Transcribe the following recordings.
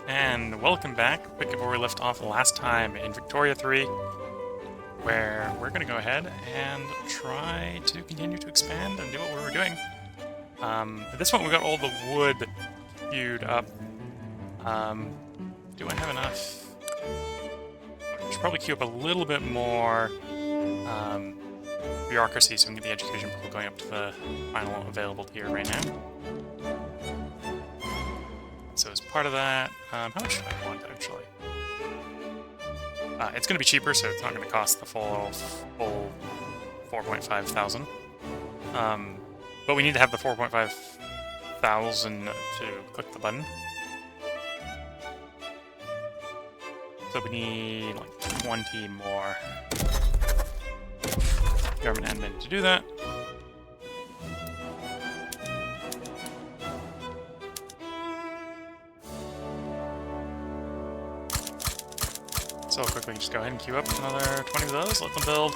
And welcome back, quick before we left off last time in Victoria 3, where we're going to go ahead and try to continue to expand and do what we were doing. At this point, we got all the wood queued up. Do I have enough? I should probably queue up a little bit more bureaucracy so we can get the education pool going up to the final available tier right now. So as part of that, how much do I want, actually? It's going to be cheaper, so it's not going to cost the full 4.5 thousand. But we need to have the 4.5 thousand to click the button. So we need like 20 more government admin to do that. So I'll quickly just go ahead and queue up another 20 of those, let them build.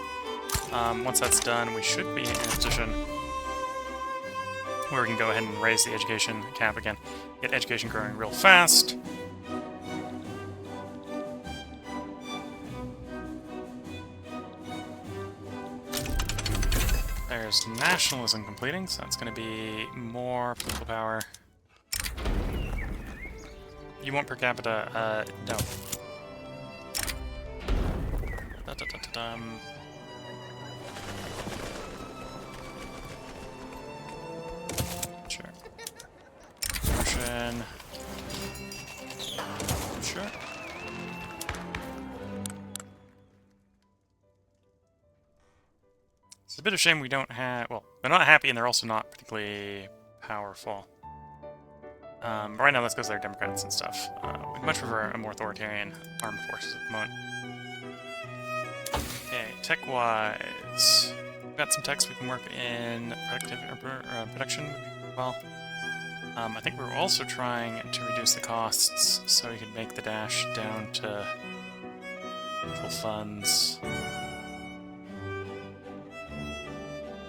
Once that's done, we should be in a position where we can go ahead and raise the education cap again. Get education growing real fast. There's nationalism completing, so that's going to be more political power. You want per capita? No. Sure. Motion. Sure. It's a bit of a shame we don't have... Well, they're not happy and they're also not particularly powerful. Right now that's because they're Democrats and stuff. We'd much prefer a more authoritarian armed forces at the moment. Okay, tech-wise, we've got some techs we can work in production well. I think we're also trying to reduce the costs so we can make the dash down to full funds.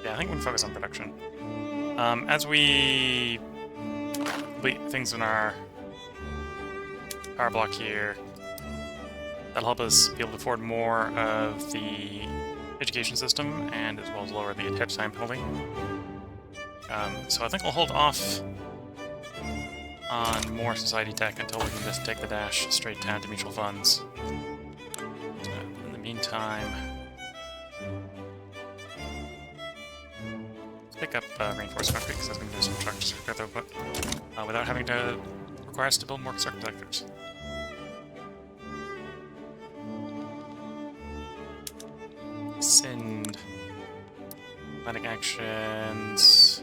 Yeah, I think we can focus on production. As we complete things in our power block here, that'll help us be able to afford more of the education system, and as well as lower the attach time penalty. So I think we'll hold off on more society tech until we can just take the dash straight down to mutual funds. So in the meantime, let's pick up reinforced concrete because that's going to do some truck throughput without having to require us to build more circuit detectors. Send climatic actions.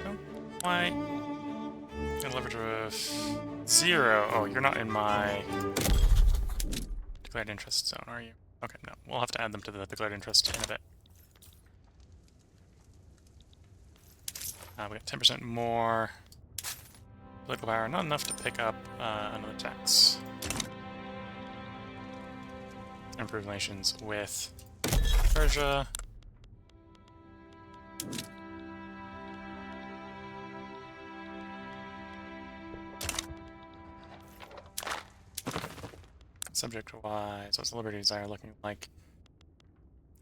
Don't quite. Gonna leverage of 0. Oh, you're not in my declared interest zone, are you? Okay, no. We'll have to add them to the declared interest in a bit. We got 10% more political power, not enough to pick up another tax. Improve relations with Persia. Subject-wise, what's the Liberty Desire looking like?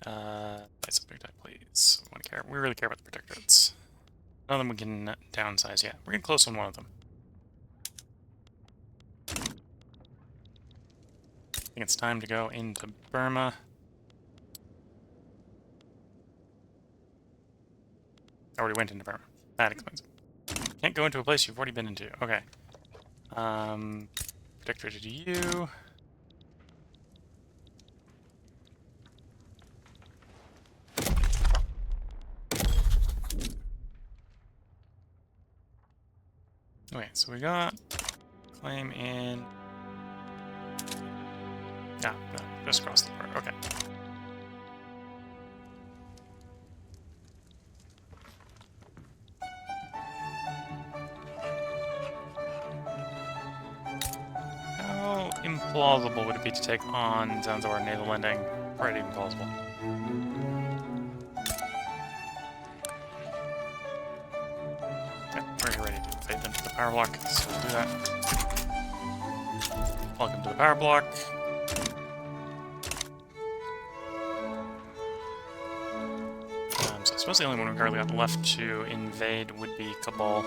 By subject type, please. We want to care. We really care about the protectorates. None of them we can downsize yet. We're getting close on one of them. I think it's time to go into Burma. I already went into Burma. That explains it. Can't go into a place you've already been into. Okay. Protectorate to you. Okay, so we got claim in... Ah, no, just across the border. Okay. How implausible would it be to take on Zanzibar naval lending? Pretty implausible. Okay, we're ready to invade them to the power block, so we'll do that. Welcome to the power block. So I suppose the only one we currently got left to invade would be Cabal.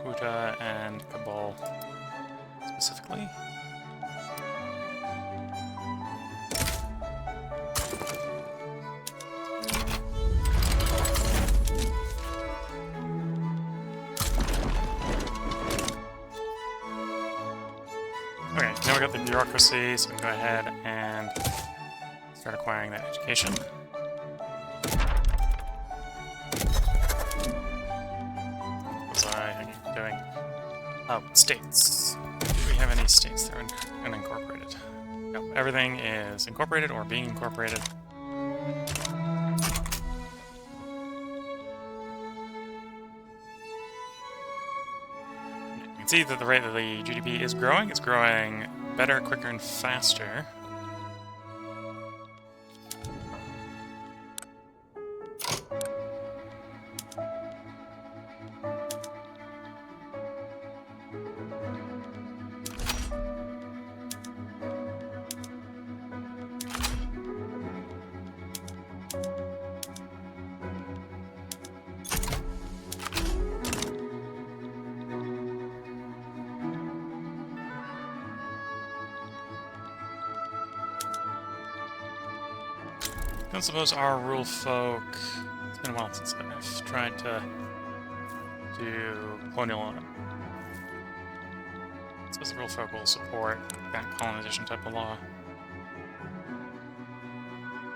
Kuta and Cabal specifically. Okay, now we got the bureaucracy, so we can go ahead and start acquiring that education. What was I doing? Oh, states. Do we have any states that are unincorporated? No, everything is incorporated or being incorporated. You can see that the rate that the GDP is growing, it's growing better, quicker, and faster. I don't suppose our rule folk... It's been a while since I've tried to do colonial... I suppose the rule folk will support that colonization type of law.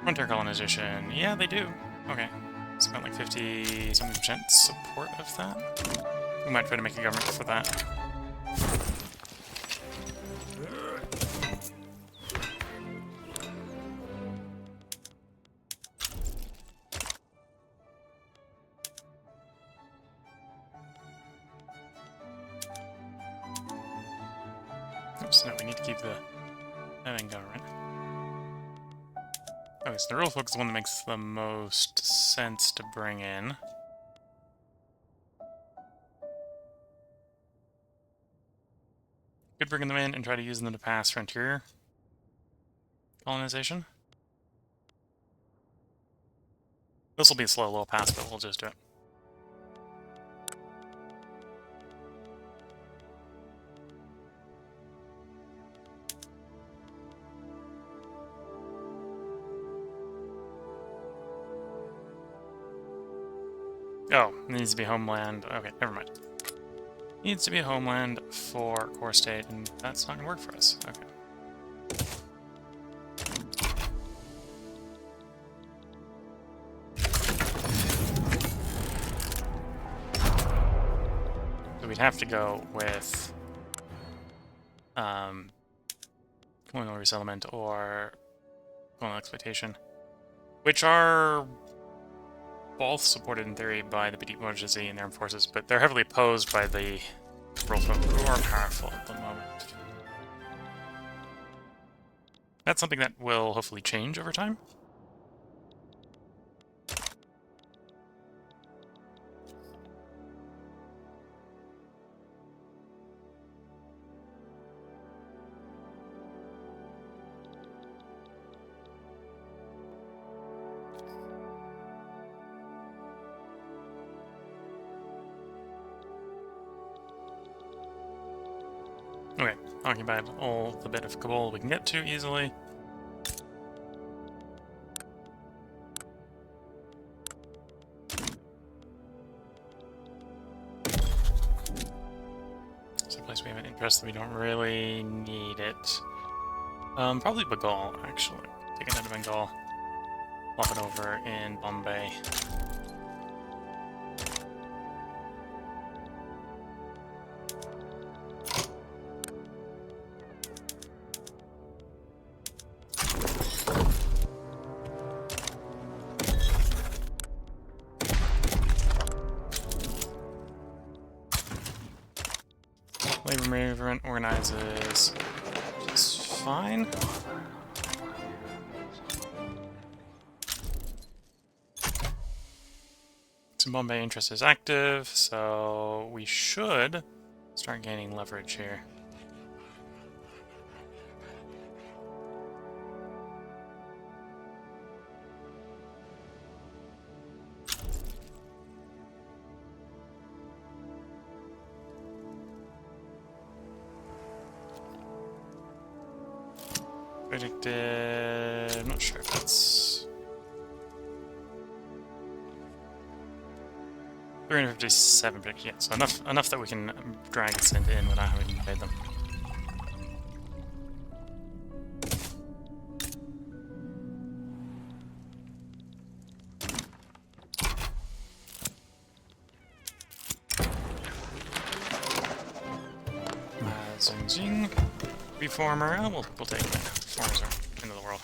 Frontier colonization, yeah, they do. Okay. It's about like 50-something% support of that. We might try to make a government for that. Oops, no, we need to keep the thing going, right? Okay, so the rule folk is the one that makes the most sense to bring in. Could bring them in and try to use them to pass frontier colonization. This will be a slow little pass, but we'll just do it. Oh, it needs to be homeland. Okay, never mind. Needs to be a homeland for core state, and that's not going to work for us. Okay. So we'd have to go with colonial resettlement or colonial exploitation, which are both supported in theory by the petit bourgeoisie and their armed forces, but they're heavily opposed by the rule folk who are powerful at the moment. That's something that will hopefully change over time. Okay, occupied all the bit of Kabul we can get to easily. Someplace we have an interest that we don't really need it. Probably Bengal, actually. Take it out of Bengal. Plop it over in Bombay. Labor movement organizes just fine. Eastern Bombay interest is active, so we should start gaining leverage here. Predicted... I'm not sure if that's... 357 predicted, yeah, so enough that we can drag and send in without having to invade them. Zing zing. Reformer, we'll take it. Reformers are into the world.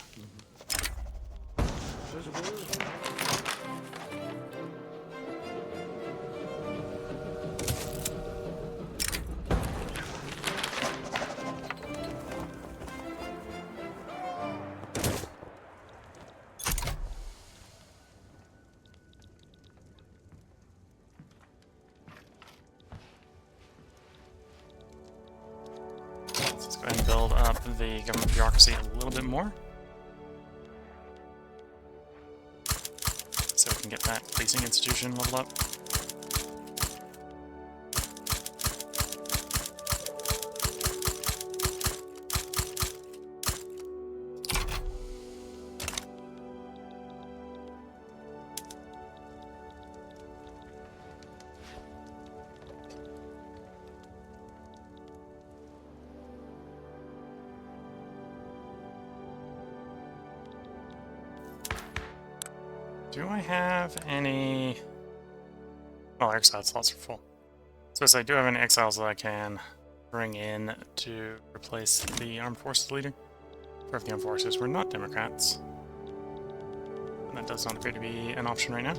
Let's go ahead and build up the government bureaucracy a little bit more. So we can get that policing institution leveled up. Do I have any... Well, exile slots are full. So yes, I do have any exiles that I can bring in to replace the armed forces leader. For the armed forces, we're not Democrats. And that does not appear to be an option right now.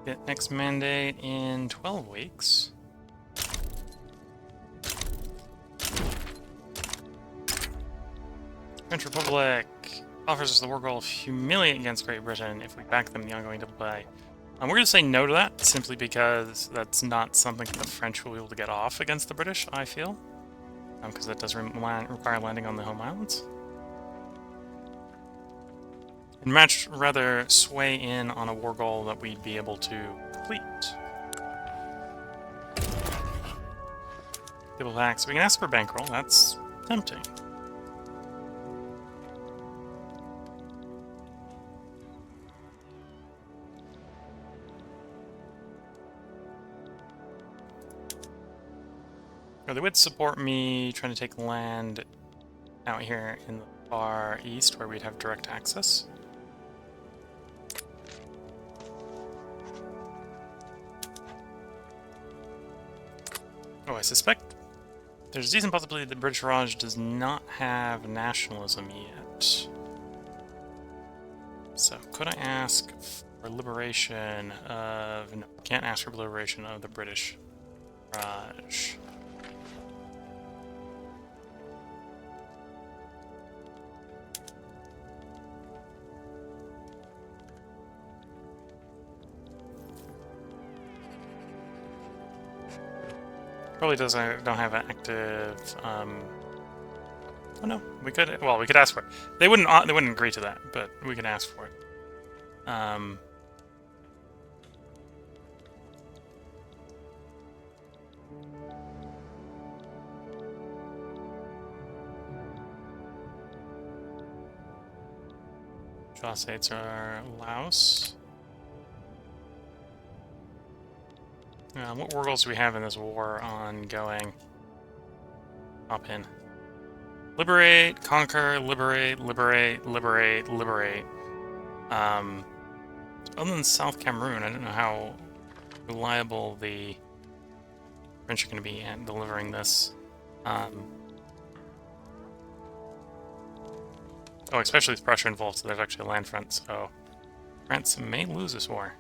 Get next mandate in 12 weeks. French Republic offers us the war goal of humiliate against Great Britain if we back them in the ongoing double play. We're going to say no to that, simply because that's not something the French will be able to get off against the British, I feel. Because that does require landing on the home islands. And match rather sway in on a war goal that we'd be able to complete. Double tax. We can ask for bankroll. That's tempting. Or they would support me trying to take land out here in the far east where we'd have direct access. Oh, I suspect there's a decent possibility that British Raj does not have nationalism yet. So, could I ask for liberation of... No, can't ask for liberation of the British Raj. Probably don't have an active. Oh no, we could. Well, we could ask for it. They wouldn't agree to that, but we can ask for it. Shaw states are Laos. What war goals do we have in this war ongoing? Hop in. Liberate, conquer, liberate, liberate, liberate, liberate. Other than South Cameroon, I don't know how reliable the French are going to be in delivering this. Oh, especially with Prussia involved, so there's actually a land front, so France may lose this war.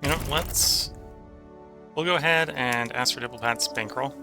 You know, we'll go ahead and ask for Diplomats bankroll.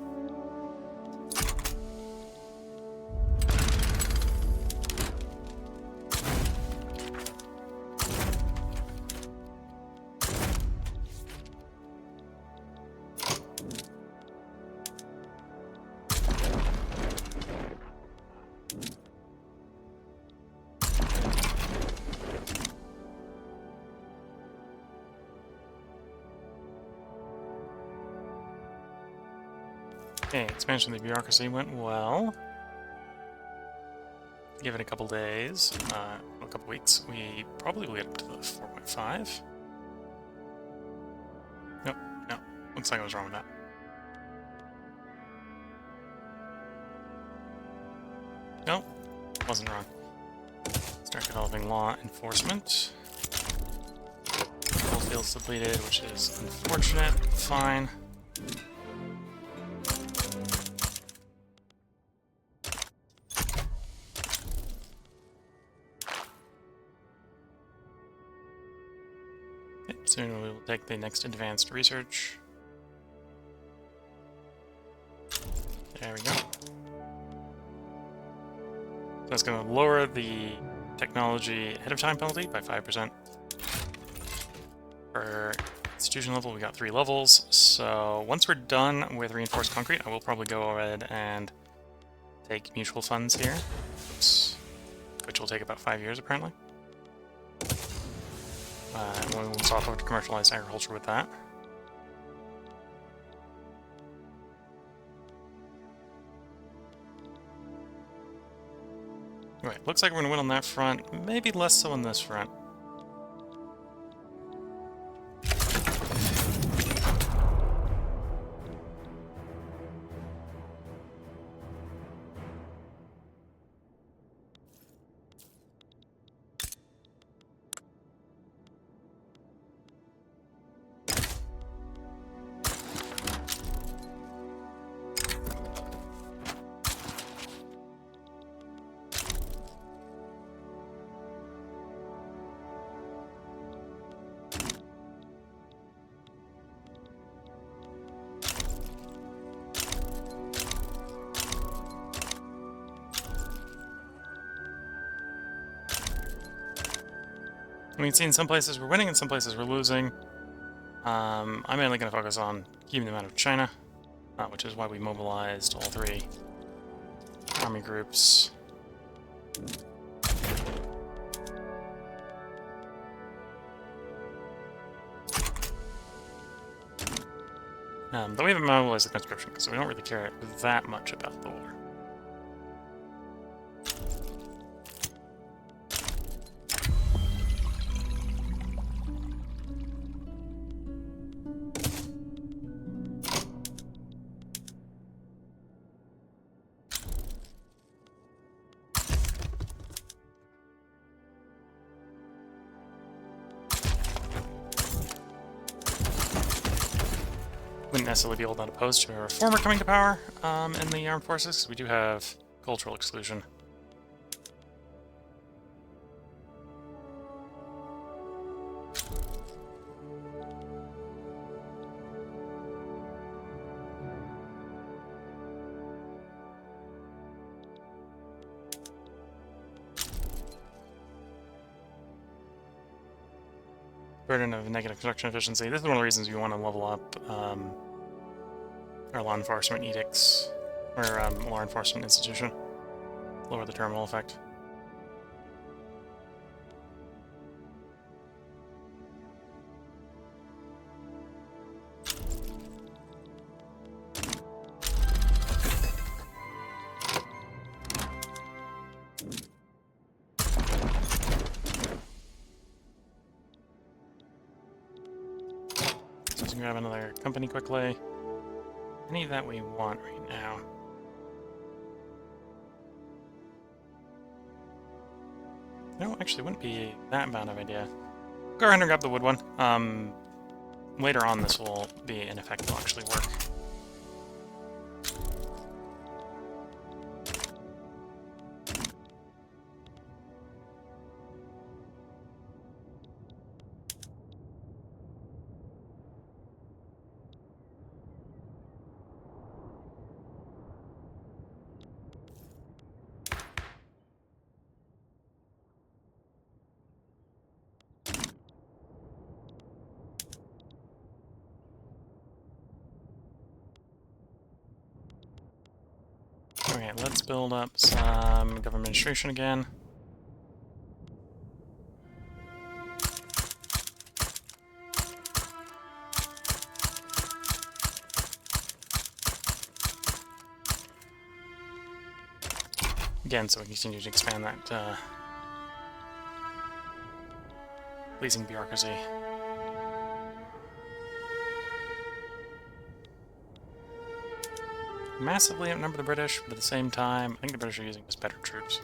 Okay, expansion of the bureaucracy went well. Give it a couple days, a couple weeks, we probably will get up to the 4.5. Nope, no, looks like I was wrong with that. Nope, wasn't wrong. Start developing law enforcement. Goldfields depleted, which is unfortunate. Fine. Soon we will take the next advanced research. There we go. So that's going to lower the technology ahead of time penalty by 5%. For institution level, we got 3 levels. So once we're done with reinforced concrete, I will probably go ahead and take mutual funds here. Oops. Which will take about 5 years apparently. We'll swap over to commercialized agriculture with that. Right, looks like we're going to win on that front, maybe less so on this front. We can see in some places we're winning, in some places we're losing. I'm mainly going to focus on keeping them out of China, which is why we mobilized all 3 army groups. But we haven't mobilized the conscription, because we don't really care that much about the war. Wouldn't necessarily be all that opposed to a reformer coming to power in the armed forces. We do have cultural exclusion. Burden of negative construction efficiency. This is one of the reasons we want to level up our law enforcement edicts, or law enforcement institution. Lower the terminal effect. grab another company quickly. Any that we want right now. No, actually wouldn't be that bad of an idea. Go ahead and grab the wood one. Later on this will be in effect, will actually work. Okay, let's build up some government administration again. Again, so we can continue to expand that leasing bureaucracy. Massively outnumber the British, but at the same time, I think the British are using just better troops.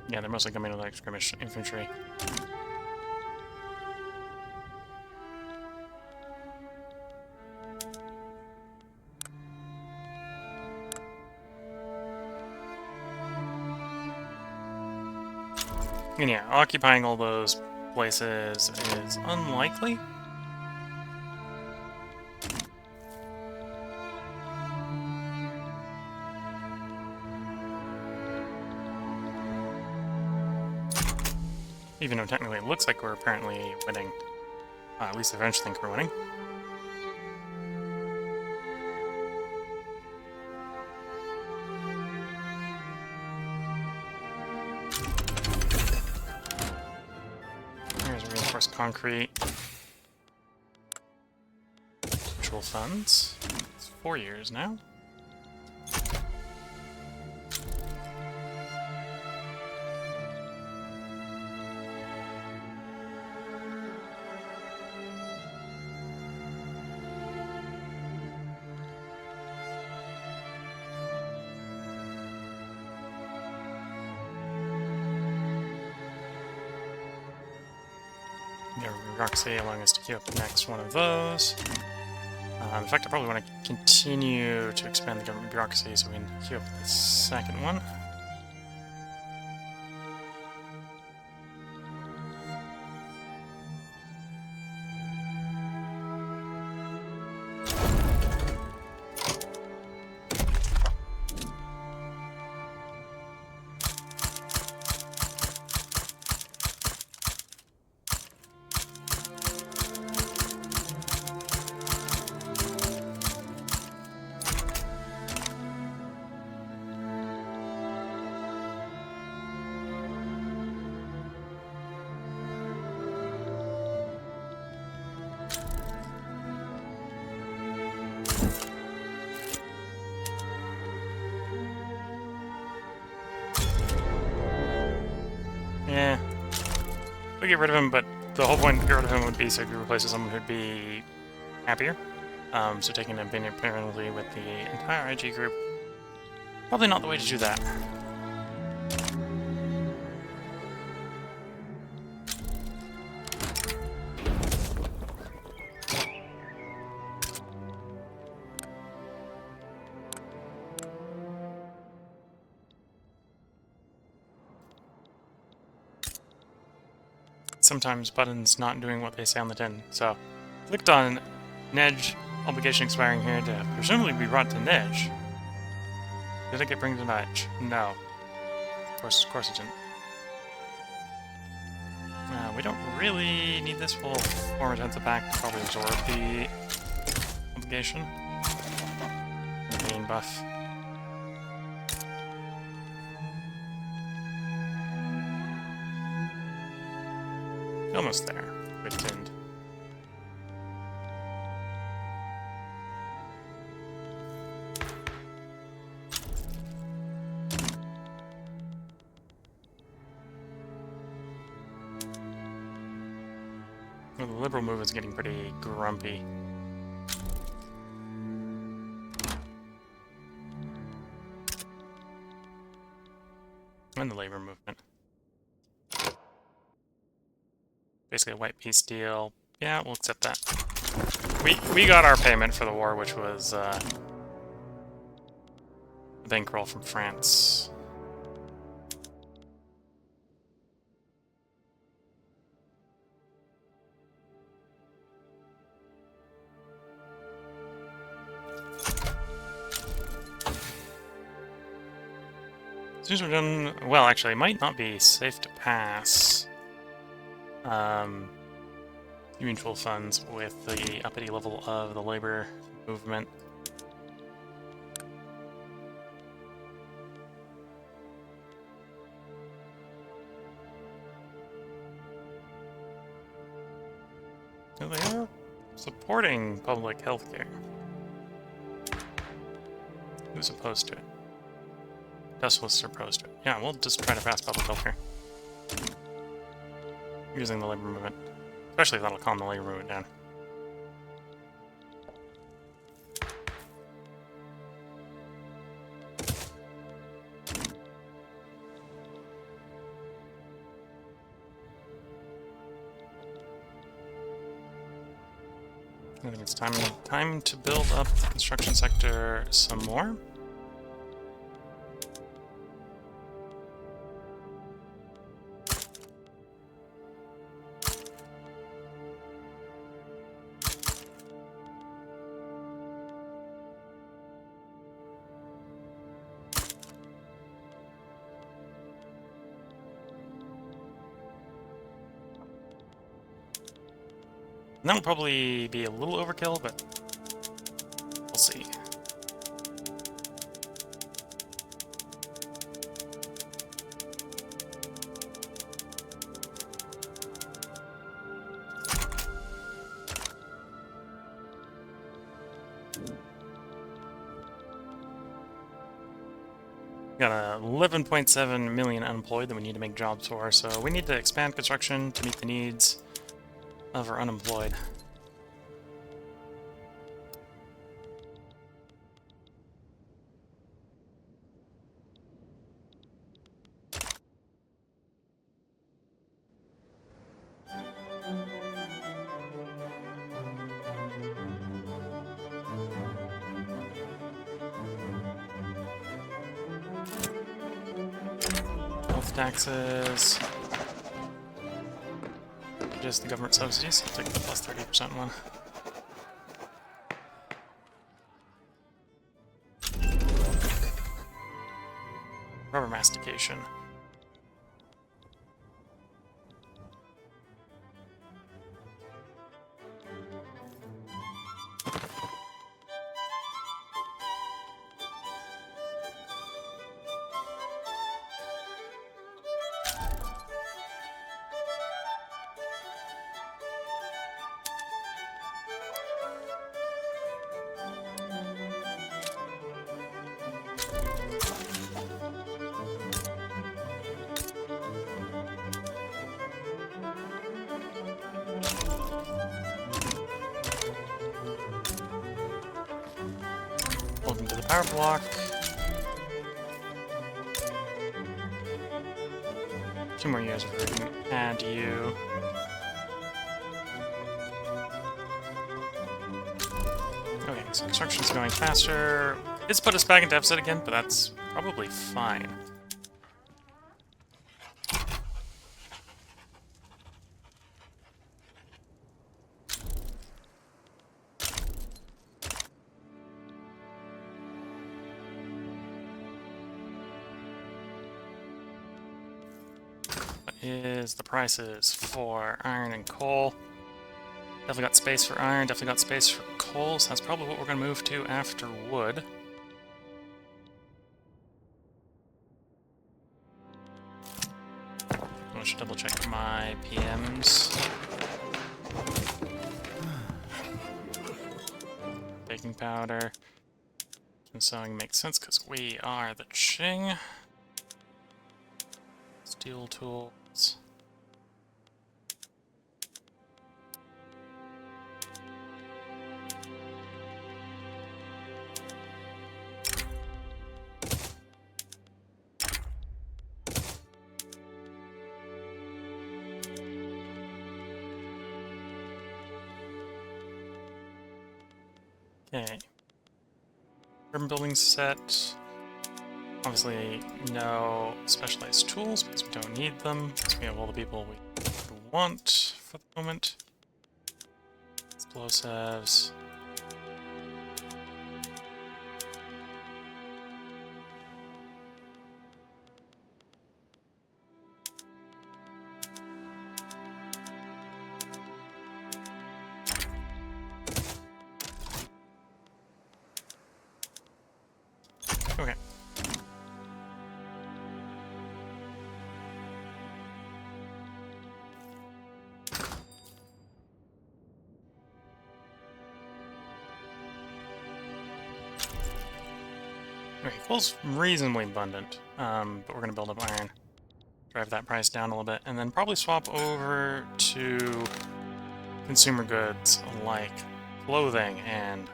Yeah, they're mostly coming with like skirmish infantry. And yeah, occupying all those places is unlikely. Even though technically it looks like we're apparently winning. At least eventually think we're winning. There's reinforced concrete. Mutual funds. It's 4 years now. Bureaucracy allowing us to queue up the next one of those. In fact, I probably want to continue to expand the government bureaucracy so we can queue up the second one. Yeah. We get rid of him, but the whole point to get rid of him would be so you replace with someone who'd be happier. So taking a penalty with the entire IG group, probably not the way to do that. Sometimes buttons not doing what they say on the tin. So, clicked on Nedge, obligation expiring here to presumably be brought to Nedge. Did it get bring to Nedge? No. Of course it didn't. We don't really need this full form intensive pack to probably absorb the obligation. Campaign buff. Almost there. Good tinned. Well, the liberal movement's getting pretty grumpy. And the labor movement. Basically a white peace deal. Yeah, we'll accept that. We got our payment for the war, which was a bankroll from France. As soon as we're done, well, actually, it might not be safe to pass mutual funds with the uppity level of the labor movement. So they are supporting public health care. Who's opposed to it? Dustlists are opposed to it. Yeah, we'll just try to pass public health care. Using the labor movement. Especially if that'll calm the labor movement down. I think it's time to build up the construction sector some more. And that'll probably be a little overkill, but we'll see. Got 11.7 million unemployed that we need to make jobs for, so we need to expand construction to meet the needs of our unemployed. Health taxes. Just the government subsidies. I'll take the plus 30% one. Rubber mastication. Welcome to the power block. Two more years of we can add you. Okay, so construction's going faster. It's put us back in deficit again, but that's probably fine. Is the prices for iron and coal. Definitely got space for iron, definitely got space for coal, so that's probably what we're going to move to after wood. I should double check my PMs. Baking powder. And sewing makes sense because we are the Qing. Steel tools. Okay. Urban building set. Obviously, no specialized tools because we don't need them. Because we have all the people we want for the moment. Explosives. Okay. Okay, coal's reasonably abundant, but we're going to build up iron. Drive that price down a little bit, and then probably swap over to consumer goods like clothing and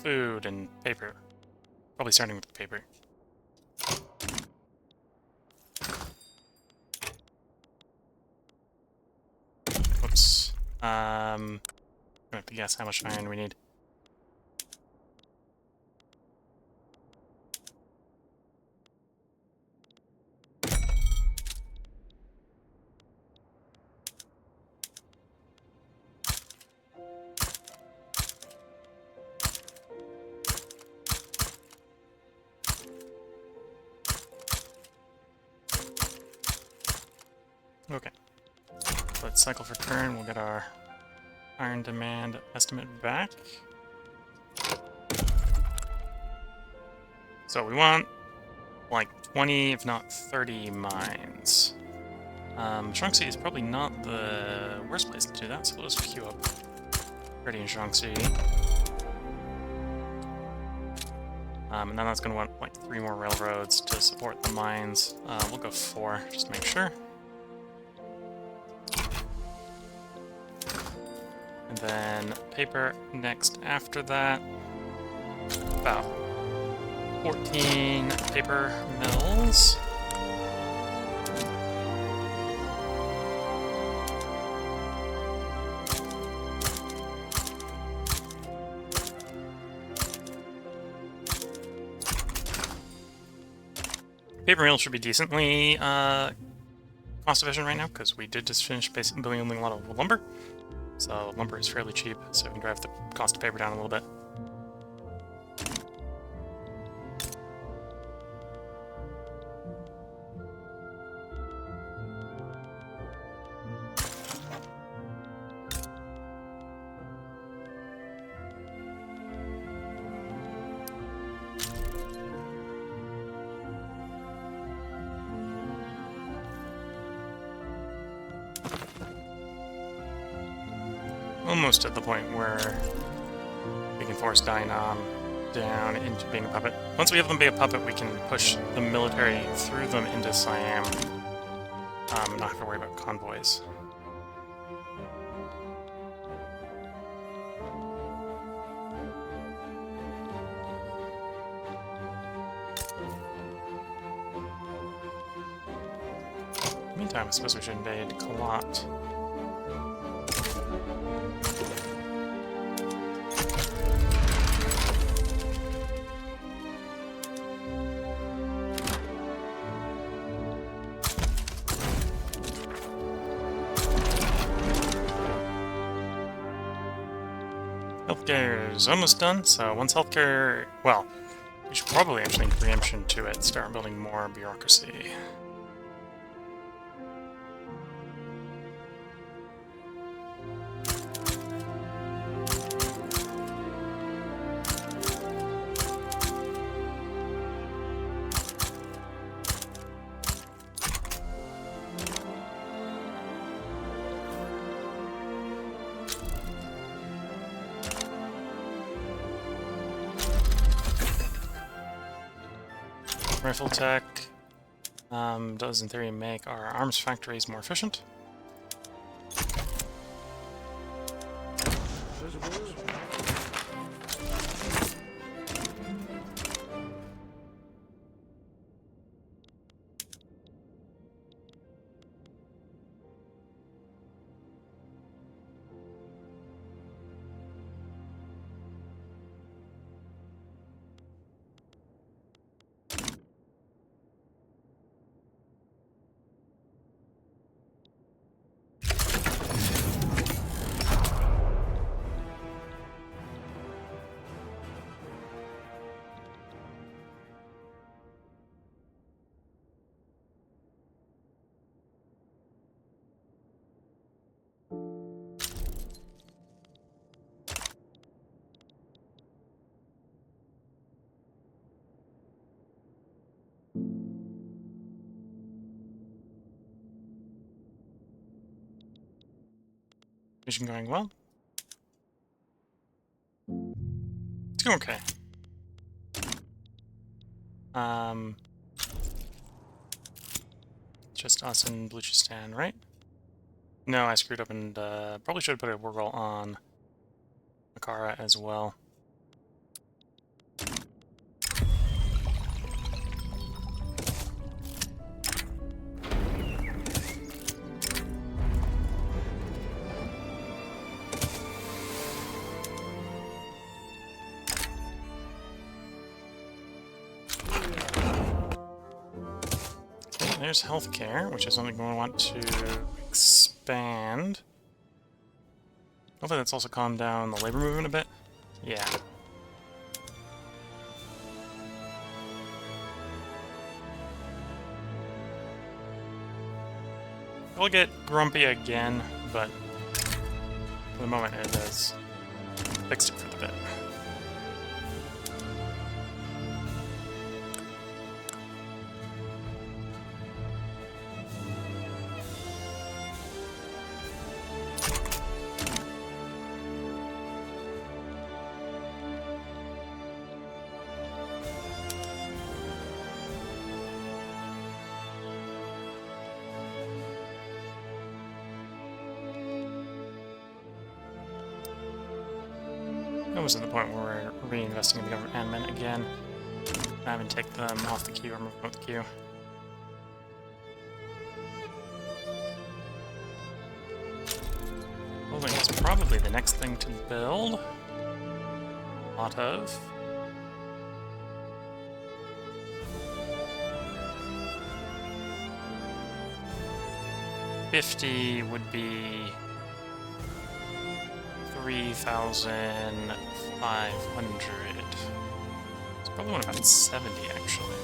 food and paper. Probably starting with the paper. Whoops. I have to guess how much iron we need. Okay. Let's cycle for turn. We'll get our iron demand estimate back. So we want like 20, if not 30 mines. Shaanxi is probably not the worst place to do that, so we'll just queue up ready in Shaanxi. And then that's going to want like 3 more railroads to support the mines. We'll go 4, just to make sure. And then paper next after that. About 14 paper mills. Paper mill should be decently cost efficient right now, because we did just finish basically building a lot of lumber. So lumber is fairly cheap, so we can drive the cost of paper down a little bit. Almost at the point where we can force Dynam down into being a puppet. Once we have them be a puppet, we can push the military through them into Siam. Not have to worry about convoys. Meantime, I suppose we should invade Kalat. Healthcare is almost done, so once healthcare... Well, we should probably actually preemption to it, start building more bureaucracy. Rifle tech does in theory make our arms factories more efficient. Mission going well? It's going okay. Just us and Baluchistan, right? No, I screwed up and probably should have put a war goal on Makara as well. There's healthcare, which is something we want to expand. Hopefully that's also calmed down the labor movement a bit. Yeah. We'll get grumpy again, but for the moment it has fixed it for the bit. Almost at the point where we're reinvesting in the government admin again. I haven't taken them off the queue or moved them off the queue. Building is probably the next thing to build. A lot of. $50 would be 3,500. It's probably one about 70 actually.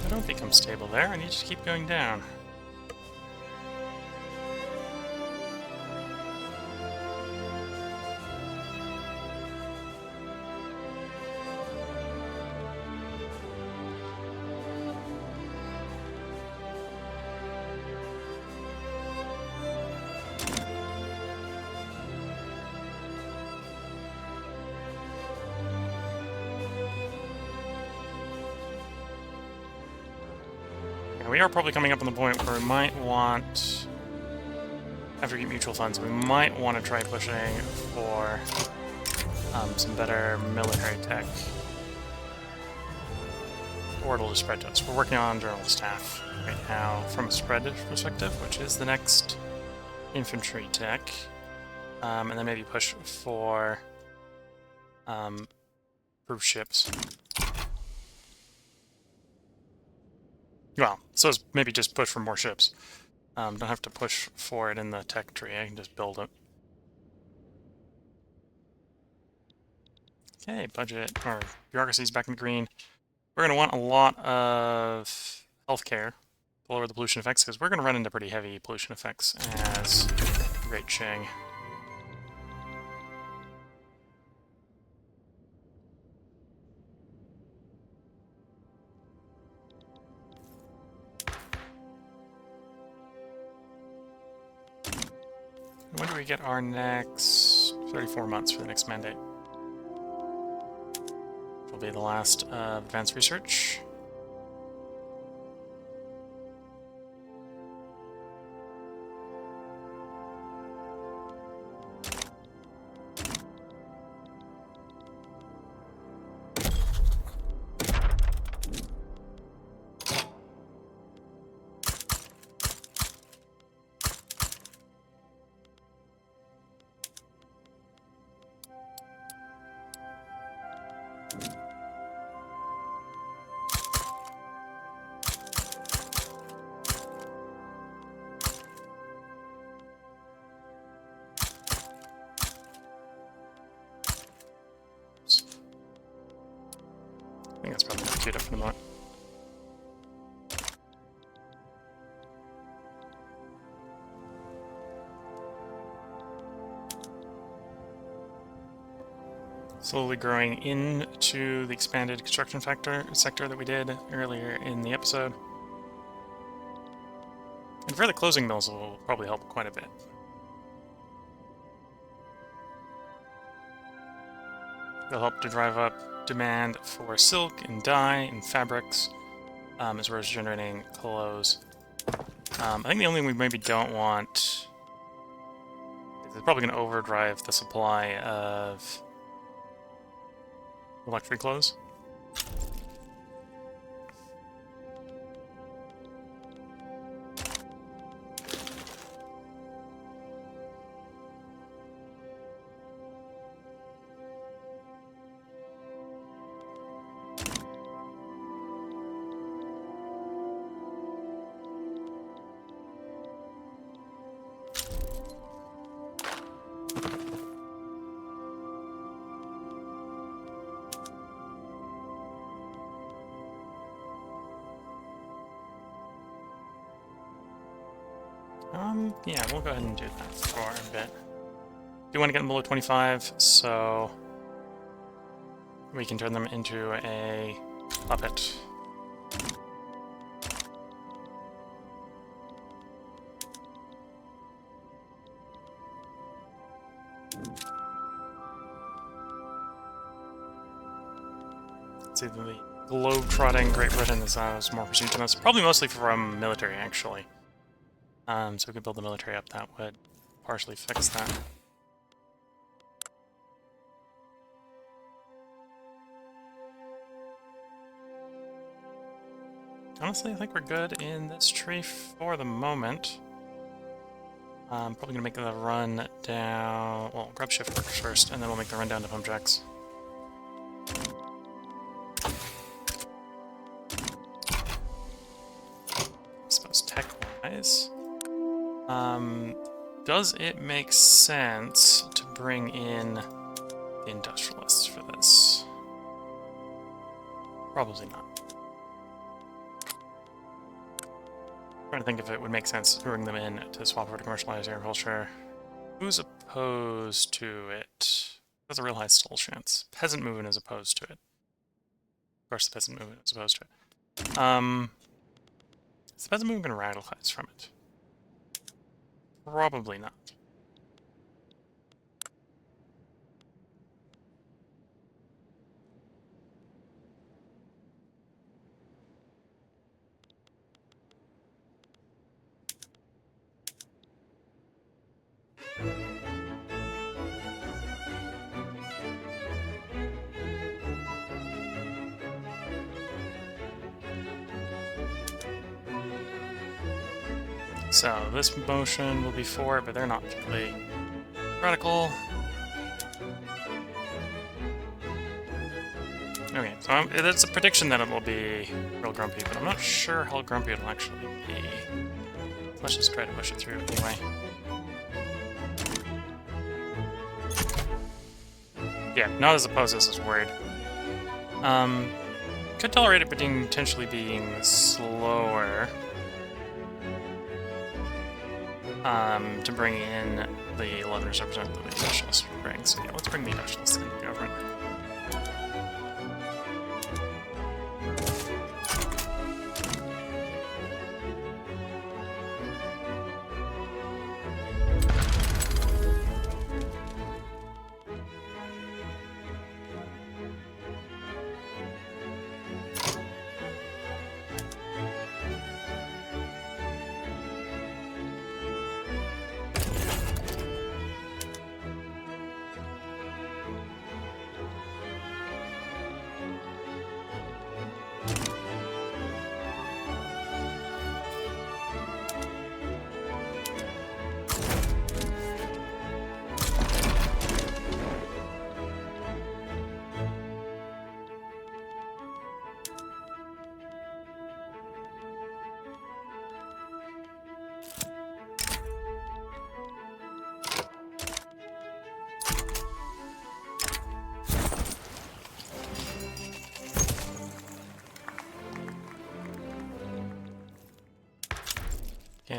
Don't become stable there, I need to keep going down. We are probably coming up on the point where we might want, after we get mutual funds, we might want to try pushing for some better military tech. Or it'll just spread to us. We're working on general staff right now from a spread perspective, which is the next infantry tech. And then maybe push for proof ships. Well, so maybe just push for more ships. Don't have to push for it in the tech tree, I can just build it. Okay, budget, or bureaucracy's back in the green. We're going to want a lot of healthcare to lower the pollution effects, because we're going to run into pretty heavy pollution effects as Great Qing. When do we get our next 34 months for the next mandate? Will be the last advanced research. that's probably not queued up for the moment. Slowly growing into the expanded construction sector that we did earlier in the episode. And further closing mills will probably help quite a bit. They'll help to drive up demand for silk and dye and fabrics, as well as generating clothes. I think the only thing we maybe don't want is it's probably going to overdrive the supply of luxury clothes. Yeah, we'll go ahead and do that for a bit. Do want to get them below 25, so we can turn them into a puppet. Let's see, the globe-trotting Great Britain is more pursuit to us. Probably mostly from military, actually. So we could build the military up. That would partially fix that. Honestly, I think we're good in this tree for the moment. I'm probably going to make the run down... Well, grab shift first, and then we'll make the run down to pump jacks. I suppose tech-wise... does it make sense to bring in the industrialists for this? Probably not. Trying to think if it would make sense to bring them in to swap over to commercialized agriculture. Who's opposed to it? That's a real high stall chance. Peasant movement is opposed to it. Of course, the peasant movement is opposed to it. Is the peasant movement going to radicalize from it? Probably not. So, this motion will be 4, but they're not particularly radical. Okay, so there's a prediction that it will be real grumpy, but I'm not sure how grumpy it'll actually be. Let's just try to push it through anyway. Yeah, not as opposed as I was worried. Could tolerate it potentially being slower. To bring in the 11 representative that the industrialists would bring. So yeah, let's bring the industrialists into the government.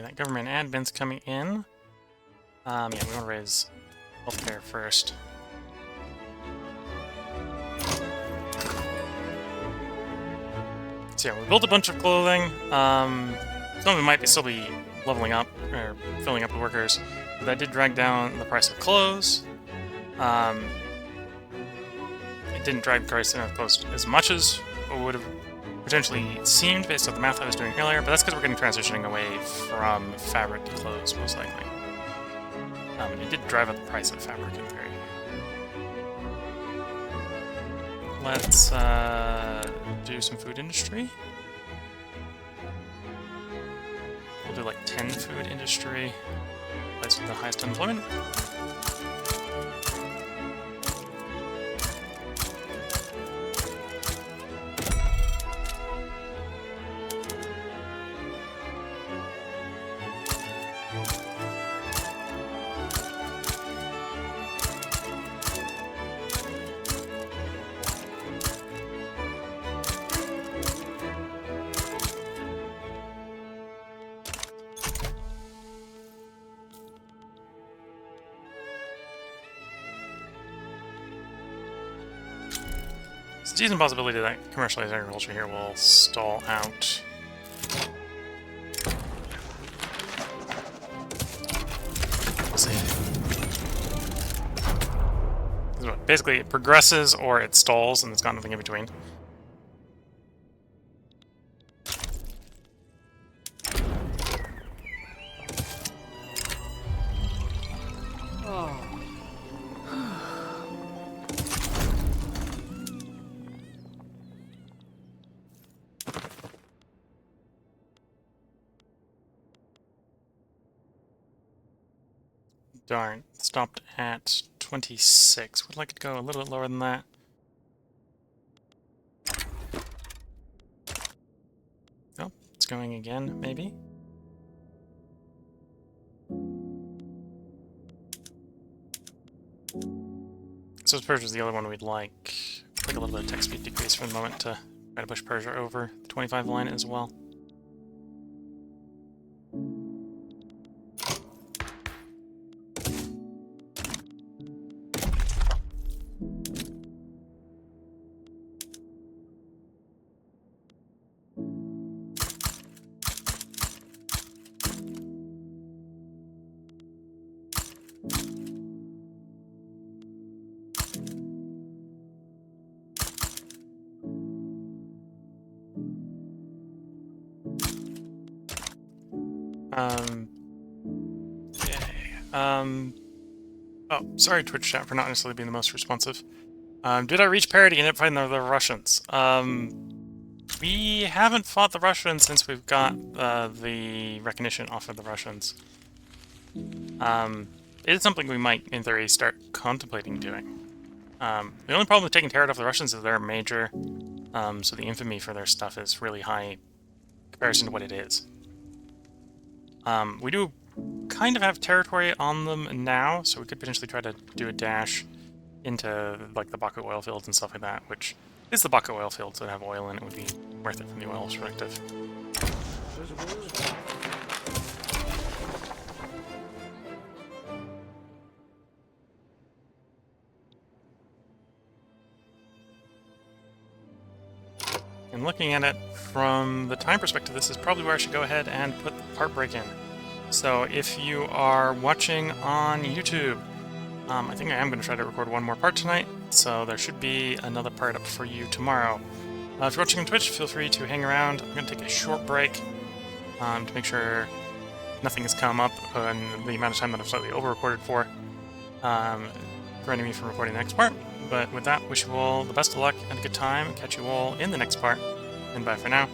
Okay, that government admin's coming in. Yeah, we want to raise healthcare first. So yeah, we built a bunch of clothing. Some of it might still be leveling up or filling up with workers, but that did drag down the price of clothes. It didn't drag the price of clothes as much as it would have potentially seemed based on the math I was doing earlier, but that's because we're getting transitioning away from fabric to clothes, most likely. It did drive up the price of fabric in theory. Let's do some food industry. We'll do like 10 food industry. Place with the highest unemployment. It's a decent possibility that commercialized agriculture here will stall out. We'll see. Basically, it progresses or it stalls, and it's got nothing in between. Darn, stopped at 26. Would like it to go a little bit lower than that. Oh, it's going again, maybe. So Persia is the other one we'd like. Like a little bit of text speed decrease for the moment to try to push Persia over the 25 line as well. Oh, sorry Twitch chat for not necessarily being the most responsive. Did I reach parity and end up fighting the Russians? We haven't fought the Russians since we've got the recognition off of the Russians. It is something we might, in theory, start contemplating doing. The only problem with taking terror off the Russians is they're major, so the infamy for their stuff is really high in comparison to what it is. We do kind of have territory on them now, so we could potentially try to do a dash into like the Baku oil fields and stuff like that, which is the Baku oil fields that have oil in it. Would be worth it from the oil perspective. And looking at it from the time perspective, this is probably where I should go ahead and put the part break in. So if you are watching on YouTube, I think I am going to try to record one more part tonight, so there should be another part up for you tomorrow. If you're watching on Twitch, feel free to hang around. I'm going to take a short break to make sure nothing has come up in the amount of time that I've slightly over-recorded for, preventing me from recording the next part. But with that, wish you all the best of luck and a good time, and catch you all in the next part, and bye for now.